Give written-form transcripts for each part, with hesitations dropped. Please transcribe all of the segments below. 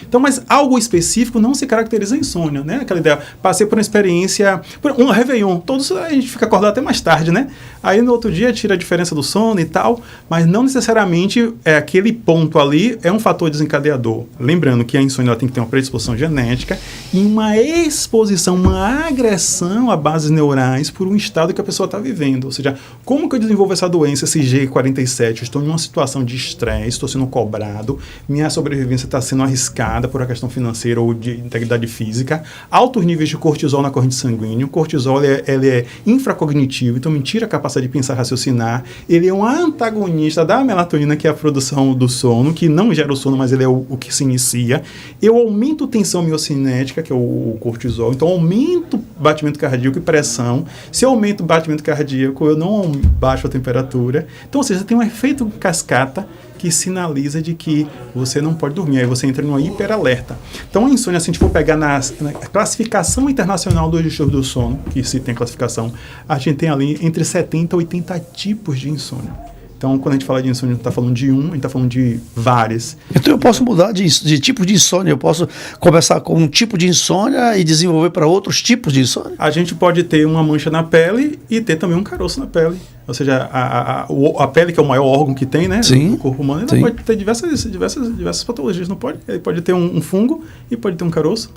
Então, mas algo específico não se caracteriza a insônia, né? Aquela ideia, passei por uma experiência, por um Réveillon, todos a gente fica acordado até mais tarde, né? Aí no outro dia tira a diferença do sono e tal, mas não necessariamente aquele ponto ali é um fator desencadeador. Lembrando que a insônia ela tem que ter uma predisposição genética e uma exposição, uma agressão a bases neurais por um estado que a pessoa está vivendo. Ou seja, como que eu desenvolvo essa doença, esse G47? Eu estou em uma situação de estresse, estou sendo cobrado, minha sobrevivência está sendo arriscada por uma questão financeira ou de integridade física, altos níveis de cortisol na corrente sanguínea. O cortisol ele é infracognitivo, então me tira a capacidade de pensar, raciocinar. Ele é um antagonista da melatonina, que é a produção do sono, que não gera o sono, mas ele é o que se inicia. Eu aumento a tensão miocinética, que é o cortisol, então aumento o batimento cardíaco e pressão. Se eu aumento o batimento cardíaco, eu não baixo a temperatura. Então, ou seja, tem um efeito cascata que sinaliza de que você não pode dormir, aí você entra numa hiperalerta. Então a insônia, se a gente for pegar na classificação internacional dos distúrbios do sono, que se tem classificação, a gente tem ali entre 70 e 80 tipos de insônia. Então, quando a gente fala de insônia, a gente está falando de um, a gente está falando de vários. Então eu posso mudar de tipo de insônia, eu posso começar com um tipo de insônia e desenvolver para outros tipos de insônia? A gente pode ter uma mancha na pele e ter também um caroço na pele. Ou seja, a pele, que é o maior órgão que tem, né? Sim, do corpo humano, ela pode ter diversas patologias, não pode? Ele pode ter um fungo e pode ter um caroço.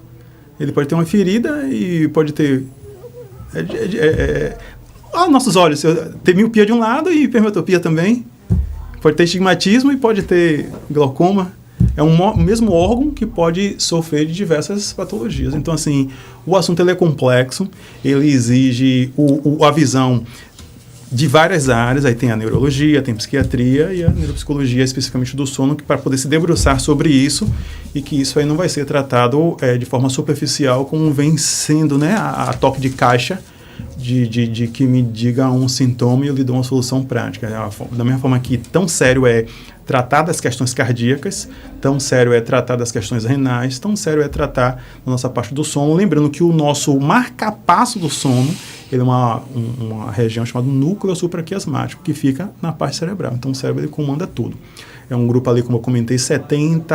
Ele pode ter uma ferida e pode ter... nossos olhos, tem miopia de um lado e hipermetropia também. Pode ter estigmatismo e pode ter glaucoma. É o mesmo órgão que pode sofrer de diversas patologias. Então, assim, o assunto ele é complexo, ele exige a visão de várias áreas. Aí tem a neurologia, tem a psiquiatria e a neuropsicologia, especificamente do sono, para poder se debruçar sobre isso e que isso aí não vai ser tratado de forma superficial, como vem sendo, né, a toque de caixa, de que me diga um sintoma e eu lhe dou uma solução prática. Da mesma forma que tão sério é tratar das questões cardíacas, tão sério é tratar das questões renais, tão sério é tratar da nossa parte do sono. Lembrando que o nosso marcapasso do sono, ele é uma região chamada núcleo supraquiasmático, que fica na parte cerebral. Então o cérebro ele comanda tudo. É um grupo ali, como eu comentei, 70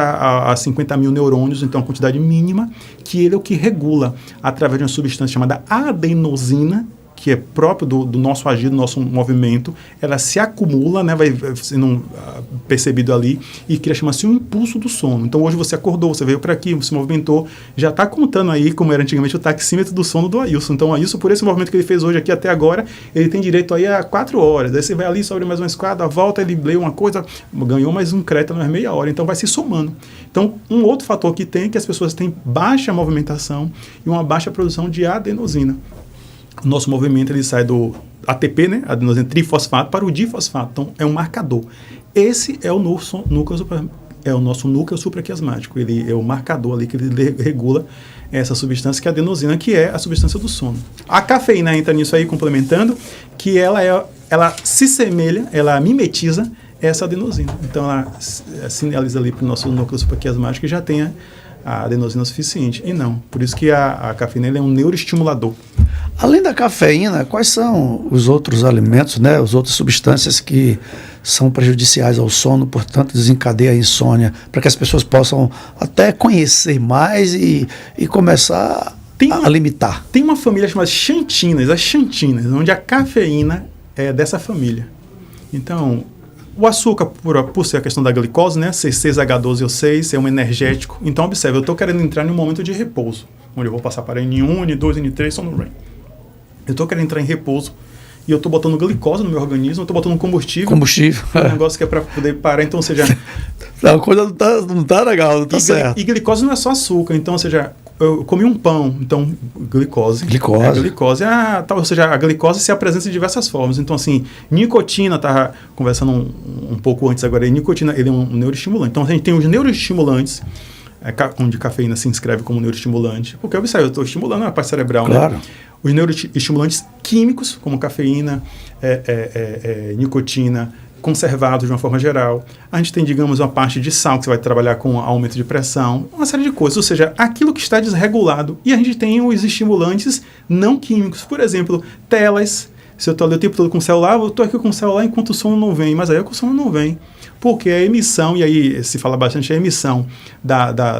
a 50 mil neurônios, então a quantidade mínima, que ele é o que regula através de uma substância chamada adenosina, que é próprio do nosso agir, do nosso movimento. Ela se acumula, né, vai sendo percebido ali e cria, chama-se um impulso do sono. Então hoje você acordou, você veio para aqui, se movimentou, já está contando aí, como era antigamente, o taxímetro do sono do Ailson. Então o Ailson, por esse movimento que ele fez hoje aqui até agora, ele tem direito aí a 4 horas. Aí você vai ali, sobe mais uma escada, volta, ele leu uma coisa, ganhou mais um crédito, mais meia hora. Então vai se somando. Então um outro fator que tem é que as pessoas têm baixa movimentação e uma baixa produção de adenosina. O nosso movimento ele sai do ATP, né, adenosina trifosfato, para o difosfato. Então, é um marcador. Esse é o nosso núcleo supraquiasmático. Ele é o marcador ali que ele regula essa substância, que é a adenosina, que é a substância do sono. A cafeína entra nisso aí, complementando, que ela se semelha, ela mimetiza essa adenosina. Então, ela sinaliza ali para o nosso núcleo supraquiasmático que já tenha a adenosina suficiente. E não. Por isso que a cafeína ele é um neuroestimulador. Além da cafeína, quais são os outros alimentos, né, as outras substâncias que são prejudiciais ao sono, portanto desencadeia a insônia, para que as pessoas possam até conhecer mais e começar a limitar? Tem uma família chamada xantinas, as xantinas, onde a cafeína é dessa família. Então, o açúcar, por ser a questão da glicose, né, C6H12O6, é um energético. Então, observe, eu estou querendo entrar em um momento de repouso, onde eu vou passar para N1, N2, N3, sono REM. Eu estou querendo entrar em repouso e eu estou botando glicose no meu organismo, eu estou botando combustível. Um negócio que é para poder parar. Então, ou seja... a coisa não tá legal, não tá certo. E glicose não é só açúcar. Então, ou seja, eu comi um pão, então glicose. Ou seja, a glicose se apresenta de diversas formas. Então, assim, nicotina, estava conversando um pouco antes agora, nicotina, ele é um neuroestimulante. Então, a gente tem os neuroestimulantes, onde cafeína se inscreve como neuroestimulante, porque observe, eu estou estimulando a parte cerebral, claro, né? Os neuroestimulantes químicos, como cafeína, nicotina, conservados de uma forma geral. A gente tem, digamos, uma parte de sal, que você vai trabalhar com aumento de pressão, uma série de coisas, ou seja, aquilo que está desregulado. E a gente tem os estimulantes não químicos, por exemplo, telas. Se eu estou ali o tempo todo com o celular, eu estou aqui com o celular enquanto o sono não vem, mas aí é que o sono não vem. Porque a emissão, e aí se fala bastante, a emissão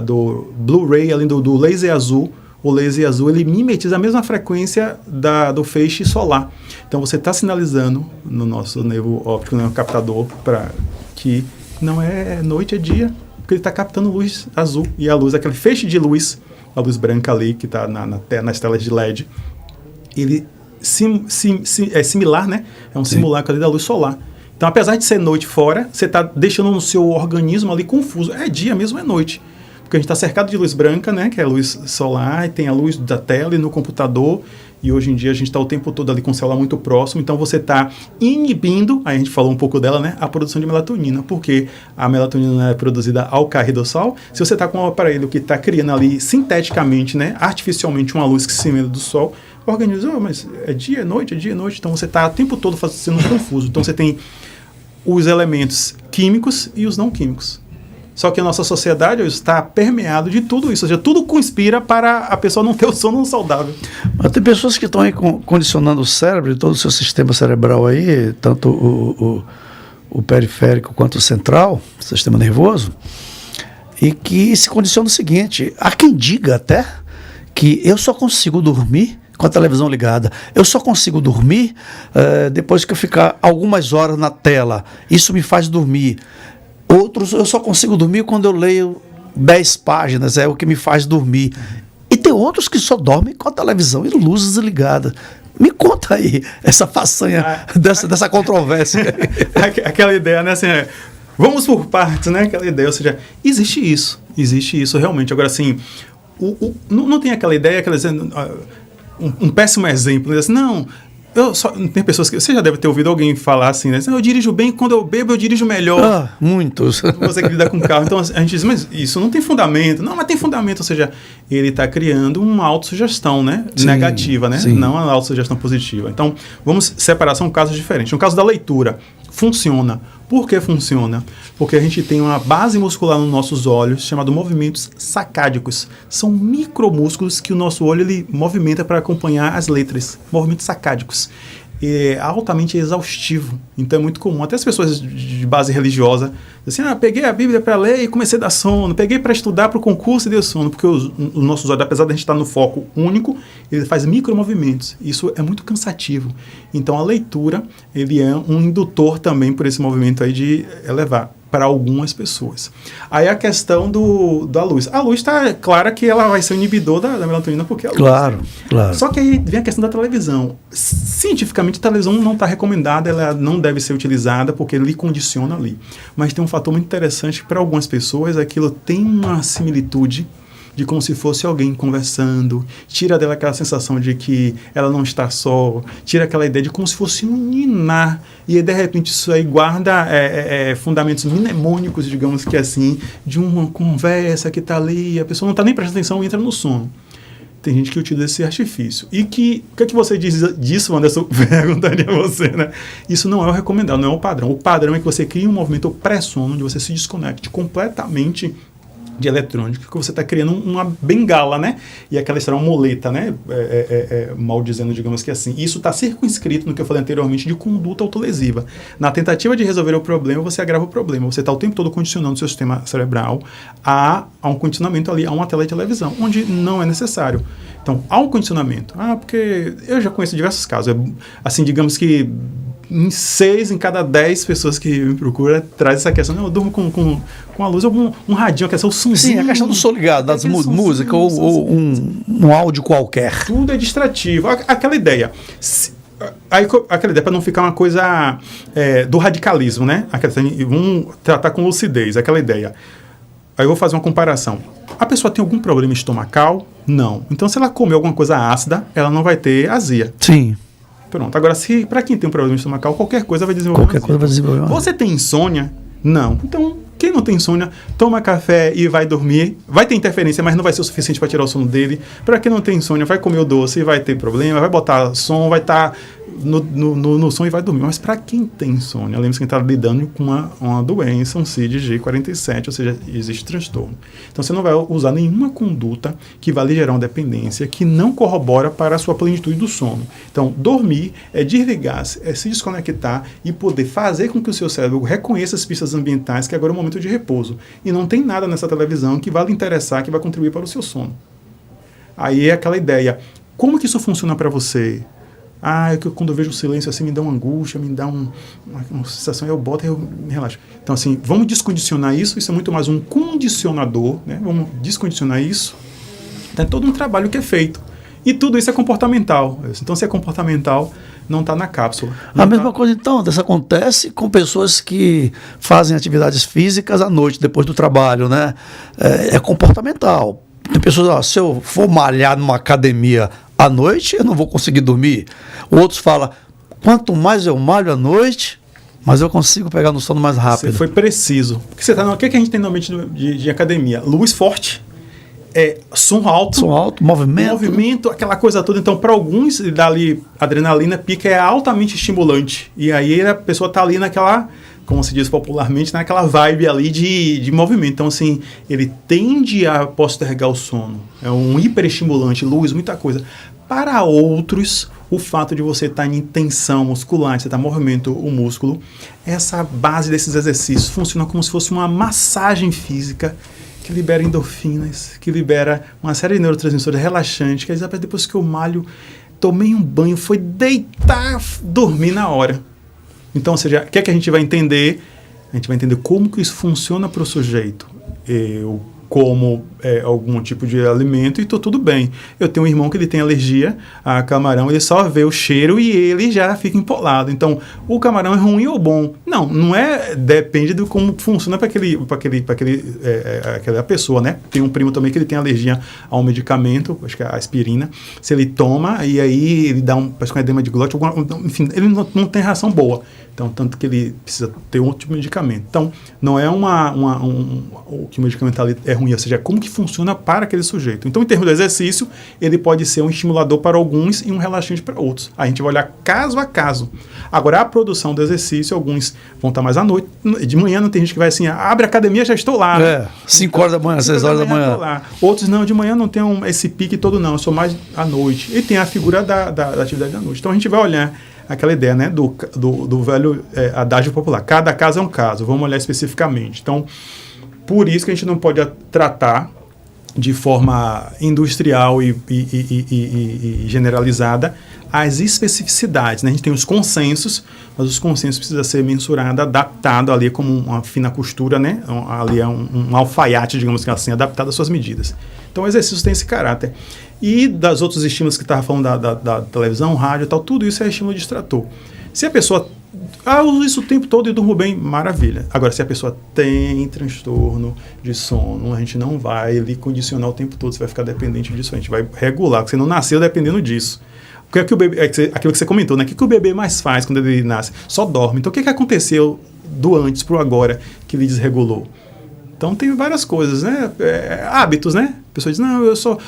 do Blu-ray, além do laser azul, o laser azul ele mimetiza a mesma frequência do feixe solar. Então você está sinalizando no nosso nervo óptico, no captador, para que não é noite, é dia, porque ele está captando luz azul. E a luz, aquele feixe de luz, a luz branca ali que está nas telas de LED, ele é similar, né? É um simulacro ali da luz solar. Então, apesar de ser noite fora, você está deixando o seu organismo ali confuso. É dia mesmo, é noite. Porque a gente está cercado de luz branca, né, que é a luz solar, e tem a luz da tela e no computador, e hoje em dia a gente está o tempo todo ali com o celular muito próximo, então você está inibindo, aí a gente falou um pouco dela, né, a produção de melatonina, porque a melatonina é produzida ao cair do sol. Se você está com um aparelho que está criando ali sinteticamente, né, artificialmente uma luz que se emana do sol, o organismo, mas é dia, é noite, então você está o tempo todo sendo confuso. Então você tem os elementos químicos e os não químicos. Só que a nossa sociedade está permeada de tudo isso. Ou seja, tudo conspira para a pessoa não ter o sono saudável. Mas tem pessoas que estão aí condicionando o cérebro e todo o seu sistema cerebral aí, tanto o periférico quanto o central, o sistema nervoso, e que se condiciona o seguinte: há quem diga até que eu só consigo dormir com a televisão ligada. Eu só consigo dormir depois que eu ficar algumas horas na tela. Isso me faz dormir. Outros, eu só consigo dormir quando eu leio 10 páginas, é o que me faz dormir. E tem outros que só dormem com a televisão e luzes ligadas. Me conta aí essa façanha dessa controvérsia. Aquela ideia, né, assim, vamos por partes, né, aquela ideia, ou seja, existe isso realmente. Agora, assim, não tem aquela ideia, um péssimo exemplo, assim, não... tem pessoas que... Você já deve ter ouvido alguém falar assim, né? Eu dirijo bem, quando eu bebo, eu dirijo melhor. Muitos. Você que lida com carro. Então, a gente diz, mas isso não tem fundamento. Não, mas tem fundamento. Ou seja, ele está criando uma autossugestão, né? Sim, negativa, né? Sim. Não uma autossugestão positiva. Então, vamos separar, são casos diferentes. No caso da leitura, funciona. Por que funciona? Porque a gente tem uma base muscular nos nossos olhos, chamado movimentos sacádicos. São micromúsculos que o nosso olho ele movimenta para acompanhar as letras. Movimentos sacádicos. É altamente exaustivo. Então é muito comum. Até as pessoas de base religiosa dizem assim, peguei a Bíblia para ler e comecei a dar sono. Peguei para estudar para o concurso e deu sono. Porque os nossos olhos, apesar de a gente estar no foco único, ele faz micromovimentos. Isso é muito cansativo. Então a leitura, ele é um indutor também por esse movimento aí de elevar para algumas pessoas. Aí a questão da luz. A luz está clara que ela vai ser o inibidor da melatonina, porque é a luz. Claro. Só que aí vem a questão da televisão. Cientificamente, a televisão não está recomendada, ela não deve ser utilizada, porque ele condiciona ali. Mas tem um fator muito interessante que para algumas pessoas, aquilo tem uma similitude de como se fosse alguém conversando, tira dela aquela sensação de que ela não está só, tira aquela ideia de como se fosse um ninar, e de repente isso aí guarda fundamentos mnemônicos, digamos que assim, de uma conversa que está ali, a pessoa não está nem prestando atenção e entra no sono. Tem gente que utiliza esse artifício. E o que é que você diz disso, Anderson? Perguntaria a você, né? Isso não é o recomendado, não é o padrão. O padrão é que você crie um movimento pré-sono, onde você se desconecte completamente de eletrônico, que você está criando uma bengala, né? E aquela história, uma muleta, né? Mal dizendo, digamos que assim. Isso está circunscrito no que eu falei anteriormente de conduta autolesiva. Na tentativa de resolver o problema, você agrava o problema. Você está o tempo todo condicionando o seu sistema cerebral a um condicionamento ali, a uma tela de televisão, onde não é necessário. Então, há um condicionamento. Porque eu já conheço diversos casos. Assim, digamos que 6 em cada 10 pessoas que me procuram traz essa questão. Eu durmo com a luz, um radinho, que é o somzinho. Sim, a questão do som ligado, das músicas, ou um áudio qualquer. Tudo é distrativo. Aquela ideia. Aquela ideia para não ficar uma coisa do radicalismo, né? Vamos tratar com lucidez, aquela ideia. Aí eu vou fazer uma comparação. A pessoa tem algum problema estomacal? Não. Então, se ela comer alguma coisa ácida, ela não vai ter azia. Sim. Pronto. Agora, para quem tem um problema estomacal, qualquer coisa vai desenvolver. Qualquer coisa vai desenvolver. Você tem insônia? Não. Então, Quem não tem insônia, toma café e vai dormir. Vai ter interferência, mas não vai ser o suficiente para tirar o sono dele. Para quem não tem insônia, vai comer o doce e vai ter problema, vai botar som, vai estar no som e vai dormir. Mas para quem tem insônia, lembre-se que está lidando com uma doença, um CID-G47, ou seja, existe transtorno. Então você não vai usar nenhuma conduta que vai lhe gerar uma dependência que não corrobora para a sua plenitude do sono. Então, dormir é desligar, é se desconectar e poder fazer com que o seu cérebro reconheça as pistas ambientais, que agora é o momento de repouso. E não tem nada nessa televisão que vai lhe interessar, que vai contribuir para o seu sono. Aí é aquela ideia, como que isso funciona para você? Quando eu vejo o silêncio assim, me dá uma angústia, me dá uma sensação, eu boto e eu me relaxo. Então, assim, vamos descondicionar isso é muito mais um condicionador, né? Vamos descondicionar isso. Tem todo um trabalho que é feito. E tudo isso é comportamental. Então, se é comportamental, não está na cápsula. A mesma coisa, então, isso acontece com pessoas que fazem atividades físicas à noite, depois do trabalho, né? É comportamental. Tem pessoas, se eu for malhar numa academia à noite, eu não vou conseguir dormir. Outros falam, quanto mais eu malho à noite, mais eu consigo pegar no sono mais rápido. Você foi preciso. O que a gente tem normalmente de academia? Luz forte, som alto, movimento, aquela coisa toda. Então, para alguns, dali adrenalina pica é altamente estimulante. E aí a pessoa está ali naquela, como se diz popularmente, naquela vibe ali de movimento. Então, assim, ele tende a postergar o sono. É um hiperestimulante, luz, muita coisa. Para outros, o fato de você estar em tensão muscular, de você estar em movimento o músculo, essa base desses exercícios funciona como se fosse uma massagem física que libera endorfinas, que libera uma série de neurotransmissores relaxantes, que depois que eu malho, tomei um banho, foi deitar, dormir na hora. Então, ou seja, o que é que a gente vai entender? A gente vai entender como que isso funciona para o sujeito. Eu como algum tipo de alimento e estou tudo bem. Eu tenho um irmão que ele tem alergia a camarão, ele só vê o cheiro e ele já fica empolado. Então, o camarão é ruim ou bom? Não é, depende de como funciona para aquela pessoa, né? Tem um primo também que ele tem alergia a um medicamento, acho que é a aspirina. Se ele toma, e aí ele dá parece um edema de glote, enfim, ele não tem reação boa. Então, tanto que ele precisa ter um outro tipo de medicamento. Então, não é que o medicamento ali é ruim, ou seja, é como que funciona para aquele sujeito. Então, em termos do exercício, ele pode ser um estimulador para alguns e um relaxante para outros. A gente vai olhar caso a caso. Agora, a produção do exercício, alguns vão estar mais à noite. De manhã não tem gente que vai assim, abre a academia, já estou lá. 5 horas da manhã, 6 horas da manhã. Lá. Outros não, de manhã não tem esse pique todo não, eu sou mais à noite. E tem a figura da atividade da noite. Então, a gente vai olhar aquela ideia, né, do velho adágio popular. Cada caso é um caso, vamos olhar especificamente. Então, por isso que a gente não pode tratar de forma industrial e generalizada as especificidades, né? A gente tem os consensos, mas os consensos precisam ser mensurados, adaptados ali como uma fina costura, né? Ali é um alfaiate, digamos assim, adaptado às suas medidas. Então, o exercício tem esse caráter. E das outros estímulos que estava falando da televisão, rádio e tal, tudo isso é estímulo distrator. Se a pessoa eu uso isso o tempo todo e durmo bem, maravilha. Agora, se a pessoa tem transtorno de sono, a gente não vai lhe condicionar o tempo todo, você vai ficar dependente disso, a gente vai regular, porque você não nasceu dependendo disso. O que é que o bebê, aquilo que você comentou, né? O que o bebê mais faz quando ele nasce? Só dorme. Então, o que aconteceu do antes para o agora que ele desregulou? Então, tem várias coisas, né? Hábitos, né? A pessoa diz, não, eu só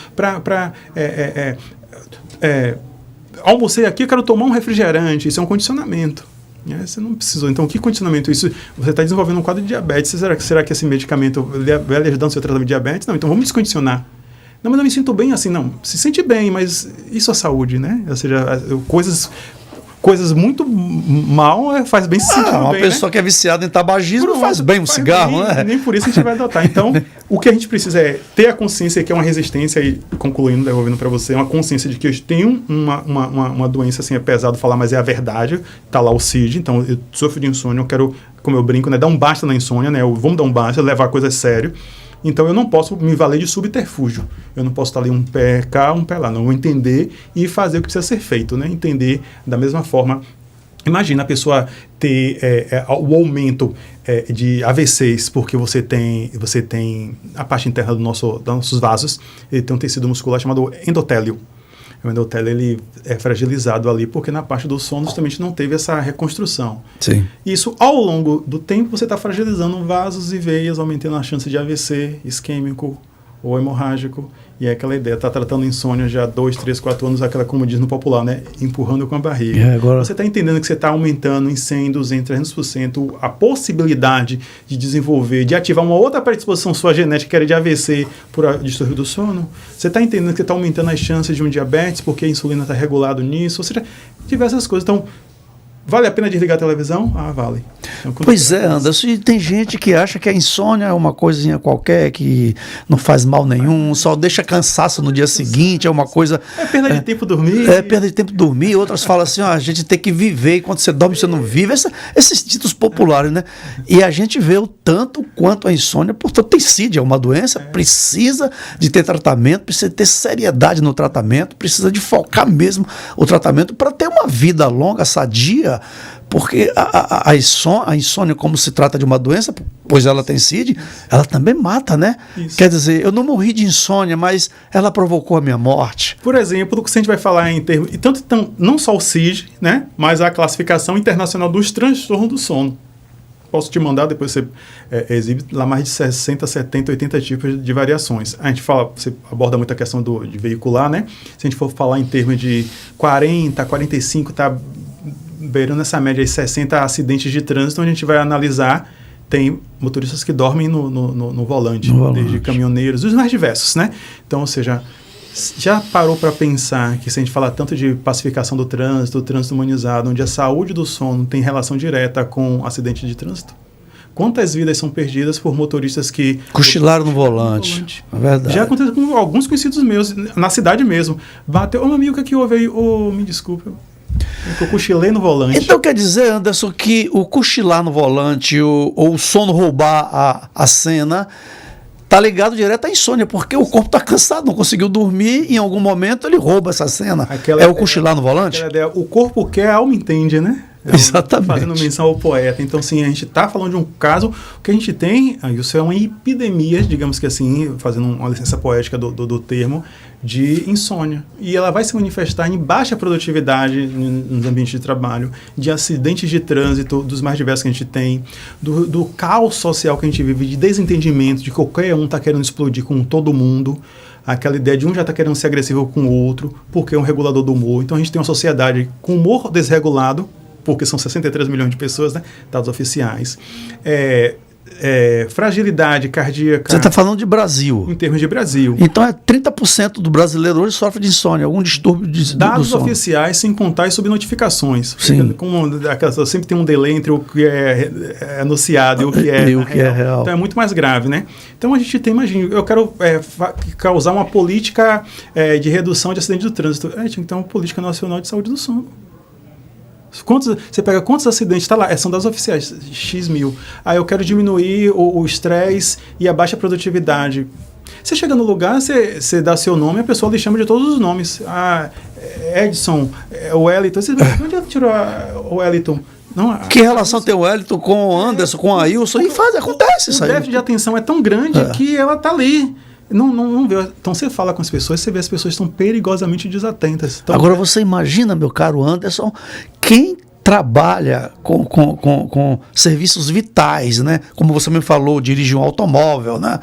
almocei aqui, eu quero tomar um refrigerante. Isso é um condicionamento. Você não precisou. Então, que condicionamento? Isso, você está desenvolvendo um quadro de diabetes. Será que esse medicamento vai lhe ajudar no seu tratamento de diabetes? Não, então vamos descondicionar. Não, mas eu me sinto bem assim. Não, se sente bem, mas isso é saúde, né? Ou seja, coisas muito mal faz bem se sentir bem. Uma pessoa que é viciada em tabagismo não faz bem um cigarro, né? Nem por isso a gente vai adotar. Então, o que a gente precisa é ter a consciência que é uma resistência, e concluindo, devolvendo para você, uma consciência de que eu tenho uma doença, assim, é pesado falar, mas é a verdade. Tá lá o CID, então eu sofro de insônia, eu quero, como eu brinco, né, dar um basta na insônia, né? Vamos dar um basta, levar a coisa a sério. Então, eu não posso me valer de subterfúgio. Eu não posso estar ali um pé cá, um pé lá. Não, eu vou entender e fazer o que precisa ser feito, né? Entender da mesma forma. Imagina a pessoa ter o aumento de AVCs, porque você tem a parte interna dos nossos vasos, ele tem um tecido muscular chamado endotélio. o endotélio ele é fragilizado ali, porque na parte do sono justamente não teve essa reconstrução. Sim. Isso, ao longo do tempo, você está fragilizando vasos e veias, aumentando a chance de AVC, isquêmico ou hemorrágico. E é aquela ideia, está tratando insônia já há 2, 3, 4 anos, aquela, como diz no popular, né? Empurrando com a barriga. Agora... Você está entendendo que você está aumentando em 100, 200, 300% a possibilidade de desenvolver, de ativar uma outra predisposição sua genética, que era de AVC por distúrbio do sono? Você está entendendo que você está aumentando as chances de um diabetes, porque a insulina está regulado nisso? Ou seja, diversas coisas. Então, vale a pena desligar a televisão? Ah, vale. Então, pois é, Anderson, e tem gente que acha que a insônia é uma coisinha qualquer, que não faz mal nenhum, só deixa cansaço no dia seguinte, é uma coisa... É perda de tempo dormir. É perda de tempo dormir. Outras falam assim, ó, a gente tem que viver, e quando você dorme você não vive. Esses títulos populares, né? E a gente vê o tanto quanto a insônia, portanto, tem CID, é uma doença, precisa de ter tratamento, precisa ter seriedade no tratamento, precisa de focar mesmo o tratamento para ter uma vida longa, sadia, porque a insônia, como se trata de uma doença, pois ela tem CID, ela também mata, né? Isso. Quer dizer, eu não morri de insônia, mas ela provocou a minha morte. Por exemplo, do que a gente vai falar em termos... E tanto, não só o CID, né? Mas a classificação internacional dos transtornos do sono. Posso te mandar, depois você exibe lá mais de 60, 70, 80 tipos de variações. A gente fala, você aborda muito a questão de veicular, né? Se a gente for falar em termos de 40, 45, tá beirando essa média de 60 acidentes de trânsito, a gente vai analisar, tem motoristas que dormem no volante, desde caminhoneiros, os mais diversos, né? Então, ou seja, já parou para pensar que se a gente falar tanto de pacificação do trânsito humanizado, onde a saúde do sono tem relação direta com acidente de trânsito? Quantas vidas são perdidas por motoristas que... cochilaram no volante. É verdade. Já aconteceu com alguns conhecidos meus, na cidade mesmo. Bateu, meu amigo, o que houve aí? Me desculpa, eu cochilei no volante. Então quer dizer, Anderson, que o cochilar no volante ou o sono roubar a cena está ligado direto à insônia, porque o corpo está cansado, não conseguiu dormir, em algum momento ele rouba essa cena. O cochilar no volante? O corpo quer, a alma entende, né? Exatamente. Fazendo menção ao poeta. Então, sim, a gente está falando de um caso que a gente tem, isso é uma epidemia, digamos que assim, fazendo uma licença poética do termo, de insônia. E ela vai se manifestar em baixa produtividade nos ambientes de trabalho, de acidentes de trânsito, dos mais diversos que a gente tem, do caos social que a gente vive, de desentendimento, de qualquer um está querendo explodir com todo mundo. Aquela ideia de um já está querendo ser agressivo com o outro, porque é um regulador do humor. Então, a gente tem uma sociedade com humor desregulado, porque são 63 milhões de pessoas, né? Dados oficiais. Fragilidade cardíaca... Você está falando de Brasil. Em termos de Brasil. Então, 30% do brasileiro hoje sofre de insônia, algum distúrbio do sono. Dados oficiais, sem contar as subnotificações. Sim. Sempre tem um delay entre o que é anunciado e o que é real. Então, é muito mais grave, né? Então, a gente tem, imagina, eu quero causar uma política de redução de acidentes do trânsito. Tinha que ter uma política nacional de saúde do sono. Você pega quantos acidentes, está lá, são das oficiais, X mil. Aí eu quero diminuir o estresse e a baixa produtividade. Você chega no lugar, você dá seu nome, a pessoa lhe chama de todos os nomes. Edson, o Wellington. Você onde ela tirou o Wellington? Não, que relação tem o Wellington com o Anderson, com a Ailson? E acontece isso aí. O déficit de atenção é tão grande que ela está ali. Não vê. Então você fala com as pessoas, você vê as pessoas estão perigosamente desatentas. Então, agora você imagina, meu caro Anderson, quem trabalha com serviços vitais, né? Como você me falou, dirige um automóvel, né?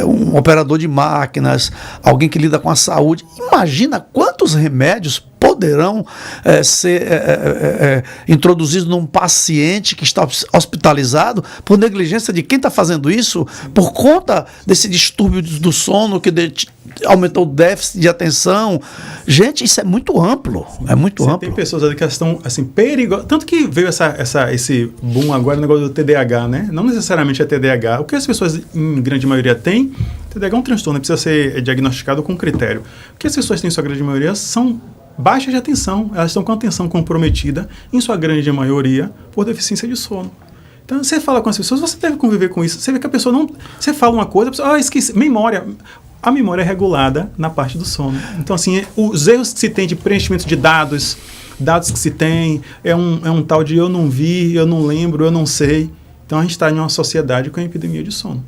Um operador de máquinas, alguém que lida com a saúde. Imagina quantos remédios poderão ser introduzidos num paciente que está hospitalizado por negligência de quem está fazendo isso, por conta desse distúrbio do sono que aumentou o déficit de atenção. Gente, isso é muito amplo. É muito amplo. Tem pessoas ali que estão assim, perigosas. Tanto que veio esse boom agora, o negócio do TDAH, né? Não necessariamente é TDAH. O que as pessoas, em grande maioria, têm, TDAH é um transtorno, precisa ser diagnosticado com critério. O que as pessoas têm, em sua grande maioria, são baixas de atenção. Elas estão com a atenção comprometida, em sua grande maioria, por deficiência de sono. Então, você fala com as pessoas, você deve conviver com isso. Você vê que a pessoa não... Você fala uma coisa, a pessoa, esqueci. Memória. A memória é regulada na parte do sono. Então, assim, os erros que se tem de preenchimento de dados que se tem, é um tal de eu não vi, eu não lembro, eu não sei. Então, a gente está em uma sociedade com a epidemia de sono.